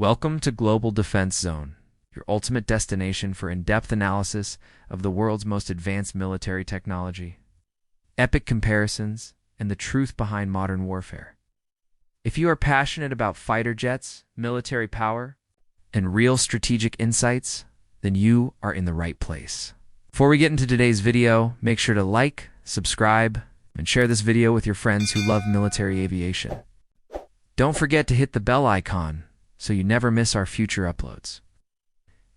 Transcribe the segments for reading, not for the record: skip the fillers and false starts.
Welcome to Global Defense Zone, your ultimate destination for in-depth analysis of the world's most advanced military technology, epic comparisons, and the truth behind modern warfare. If you are passionate about fighter jets, military power, and real strategic insights, then you are in the right place. Before we get into today's video, make sure to like, subscribe, and share this video with your friends who love military aviation. Don't forget to hit the bell icon so you never miss our future uploads.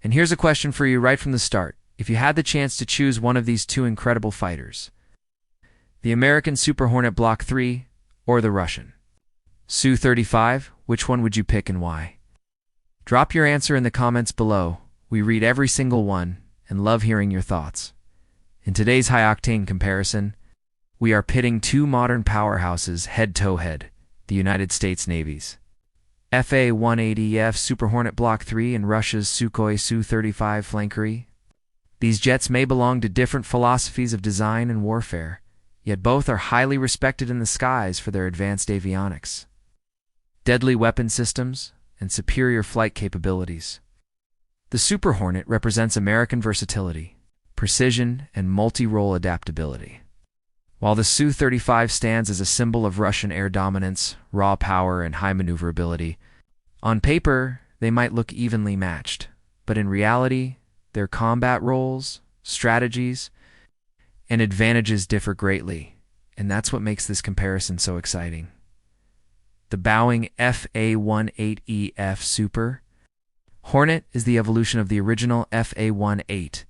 And here's a question for you right from the start. If you had the chance to choose one of these two incredible fighters, the American Super Hornet Block III or the Russian Su-35, which one would you pick and why? Drop your answer in the comments below. We read every single one and love hearing your thoughts. In today's high-octane comparison, we are pitting two modern powerhouses head-to-head, the United States Navy's FA-180F Super Hornet Block III and Russia's Sukhoi Su-35 flankery. These jets may belong to different philosophies of design and warfare, yet both are highly respected in the skies for their advanced avionics, deadly weapon systems, and superior flight capabilities. The Super Hornet represents American versatility, precision, and multi-role adaptability, while the Su-35 stands as a symbol of Russian air dominance, raw power, and high maneuverability. On paper, they might look evenly matched, but in reality, their combat roles, strategies, and advantages differ greatly, and that's what makes this comparison so exciting. The bowing FA-18EF Super Hornet is the evolution of the original FA-18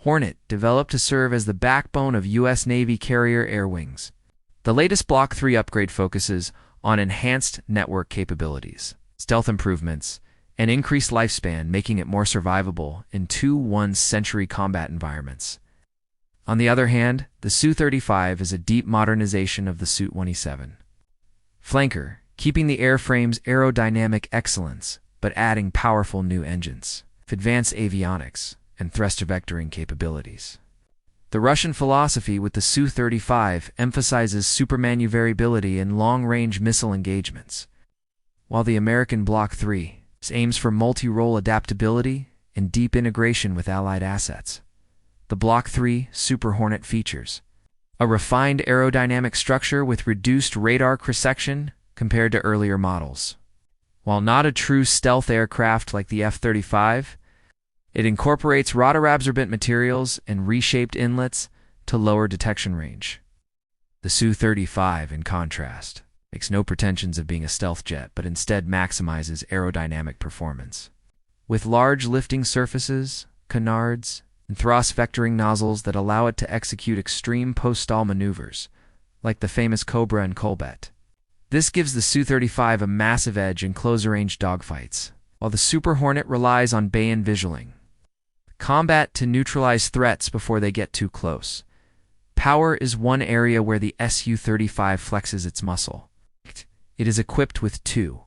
Hornet, developed to serve as the backbone of U.S. Navy carrier air wings. The latest Block III upgrade focuses on enhanced network capabilities, stealth improvements, and increased lifespan, making it more survivable in 21st-century combat environments. On the other hand, the Su-35 is a deep modernization of the Su-27 flanker, keeping the airframe's aerodynamic excellence, but adding powerful new engines, advanced avionics, and thruster vectoring capabilities. The Russian philosophy with the Su-35 emphasizes super maneuverability and long-range missile engagements, while the American Block III aims for multi-role adaptability and deep integration with allied assets. The Block III Super Hornet features a refined aerodynamic structure with reduced radar cross-section compared to earlier models. While not a true stealth aircraft like the F-35, it incorporates radar-absorbent materials and reshaped inlets to lower detection range. The Su-35, in contrast, makes no pretensions of being a stealth jet, but instead maximizes aerodynamic performance. With large lifting surfaces, canards, and thrust vectoring nozzles that allow it to execute extreme post-stall maneuvers, like the famous Cobra and Colbert. This gives the Su-35 a massive edge in closer-range dogfights, while the Super Hornet relies on bay-in visualing combat to neutralize threats before they get too close. Power is one area where the Su-35 flexes its muscle. It is equipped with two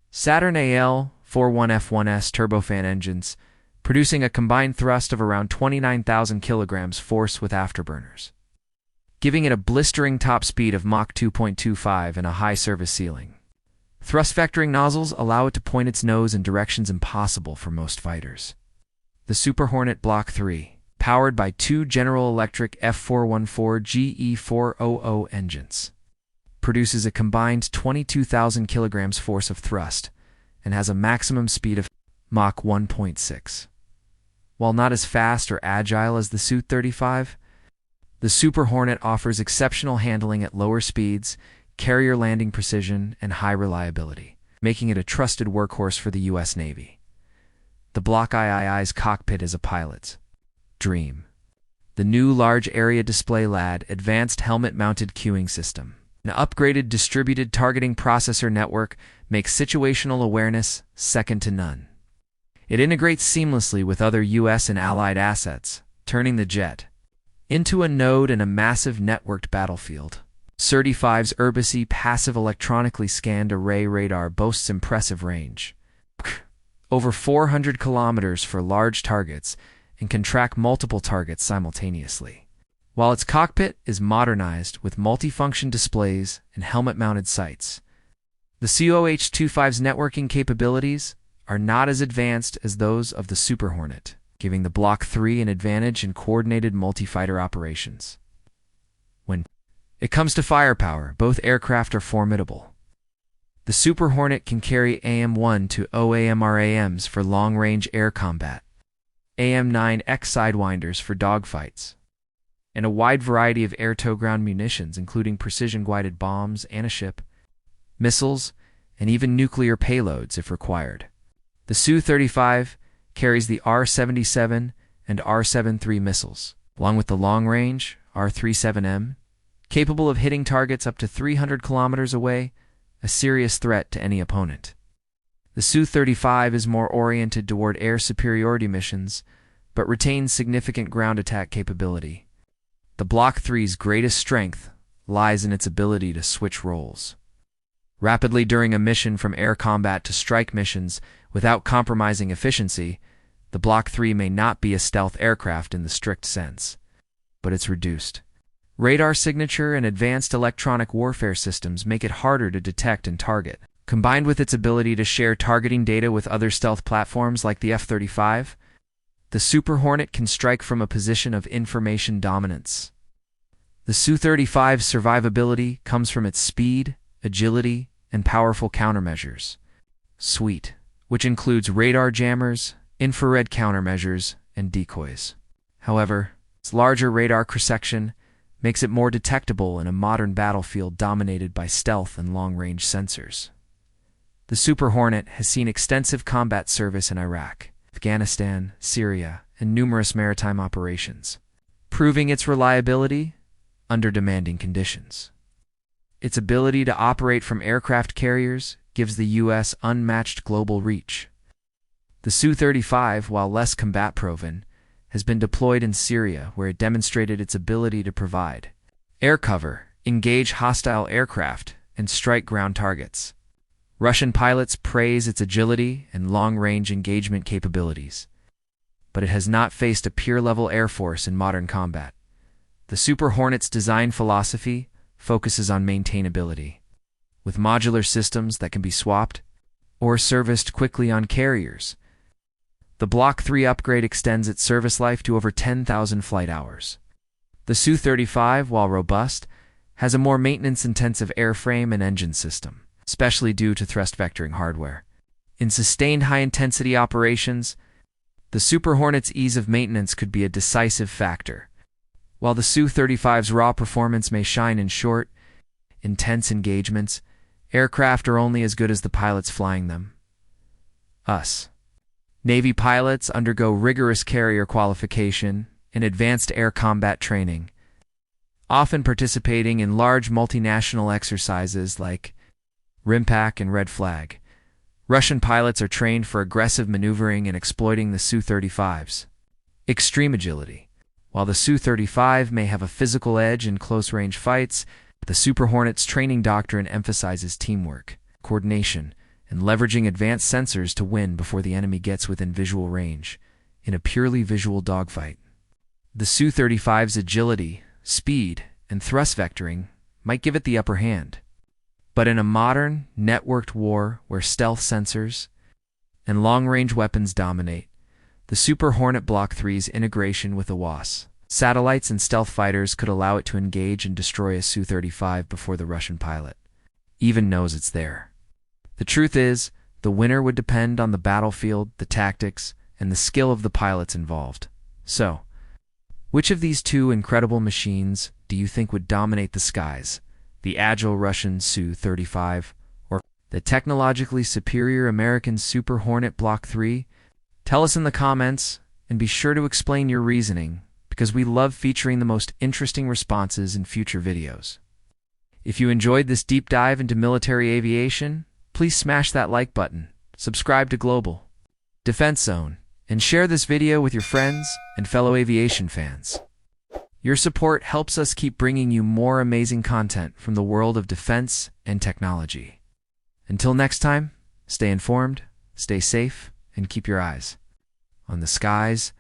Saturn AL-41F1S turbofan engines, producing a combined thrust of around 29,000 kilograms force with afterburners, giving it a blistering top speed of Mach 2.25 and a high service ceiling. Thrust vectoring nozzles allow it to point its nose in directions impossible for most fighters. The Super Hornet Block III, powered by two General Electric F414 GE400 engines, produces a combined 22,000 kilograms force of thrust and has a maximum speed of Mach 1.6. While not as fast or agile as the Su-35, the Super Hornet offers exceptional handling at lower speeds, carrier landing precision, and high reliability, making it a trusted workhorse for the U.S. Navy. The Block III's cockpit is a pilot's dream. The new large area display LAD advanced helmet-mounted cueing system, an upgraded distributed targeting processor network, makes situational awareness second to none. It integrates seamlessly with other U.S. and allied assets, turning the jet into a node in a massive networked battlefield. Su-35's Urbisi passive electronically scanned array radar boasts impressive range, over 400 kilometers for large targets, and can track multiple targets simultaneously. While its cockpit is modernized with multifunction displays and helmet-mounted sights, the COH-25's networking capabilities are not as advanced as those of the Super Hornet, giving the Block III an advantage in coordinated multi-fighter operations. When it comes to firepower, both aircraft are formidable. The Super Hornet can carry AM-1 to OAMRAMs for long-range air combat, AM-9X sidewinders for dogfights, and a wide variety of air-to-ground munitions, including precision-guided bombs, anti-ship, missiles, and even nuclear payloads if required. The Su-35 carries the R-77 and R-73 missiles, along with the long-range R-37M, capable of hitting targets up to 300 kilometers away, a serious threat to any opponent. The Su-35 is more oriented toward air superiority missions, but retains significant ground attack capability. The Block III's greatest strength lies in its ability to switch roles rapidly during a mission from air combat to strike missions without compromising efficiency. The Block III may not be a stealth aircraft in the strict sense, but it's reduced. Radar signature and advanced electronic warfare systems make it harder to detect and target. Combined with its ability to share targeting data with other stealth platforms like the F-35, the Super Hornet can strike from a position of information dominance. The Su-35's survivability comes from its speed, agility, and powerful countermeasures suite, which includes radar jammers, infrared countermeasures, and decoys. However, its larger radar cross-section makes it more detectable in a modern battlefield dominated by stealth and long-range sensors. The Super Hornet has seen extensive combat service in Iraq, Afghanistan, Syria, and numerous maritime operations, proving its reliability under demanding conditions. Its ability to operate from aircraft carriers gives the U.S. unmatched global reach. The Su-35, while less combat-proven, has been deployed in Syria, where it demonstrated its ability to provide air cover, engage hostile aircraft, and strike ground targets. Russian pilots praise its agility and long-range engagement capabilities, but it has not faced a peer-level air force in modern combat. The Super Hornet's design philosophy focuses on maintainability, with modular systems that can be swapped or serviced quickly on carriers. The Block III upgrade extends its service life to over 10,000 flight hours. The Su-35, while robust, has a more maintenance-intensive airframe and engine system, especially due to thrust vectoring hardware. In sustained high-intensity operations, the Super Hornet's ease of maintenance could be a decisive factor. While the Su-35's raw performance may shine in short, intense engagements, aircraft are only as good as the pilots flying them. Us. Navy pilots undergo rigorous carrier qualification and advanced air combat training, often participating in large multinational exercises like RIMPAC and Red Flag. Russian pilots are trained for aggressive maneuvering and exploiting the Su-35's extreme agility. While the Su-35 may have a physical edge in close-range fights, the Super Hornet's training doctrine emphasizes teamwork, coordination, and leveraging advanced sensors to win before the enemy gets within visual range, in a purely visual dogfight. The Su-35's agility, speed, and thrust vectoring might give it the upper hand. But in a modern, networked war where stealth sensors and long-range weapons dominate, the Super Hornet Block III's integration with AWACS satellites and stealth fighters could allow it to engage and destroy a Su-35 before the Russian pilot even knows it's there. The truth is, the winner would depend on the battlefield, the tactics, and the skill of the pilots involved. So, which of these two incredible machines do you think would dominate the skies? The agile Russian Su-35 or the technologically superior American Super Hornet Block III? Tell us in the comments, and be sure to explain your reasoning, because we love featuring the most interesting responses in future videos. If you enjoyed this deep dive into military aviation, please smash that like button, subscribe to Global Defense Zone, and share this video with your friends and fellow aviation fans. Your support helps us keep bringing you more amazing content from the world of defense and technology. Until next time, stay informed, stay safe, and keep your eyes on the skies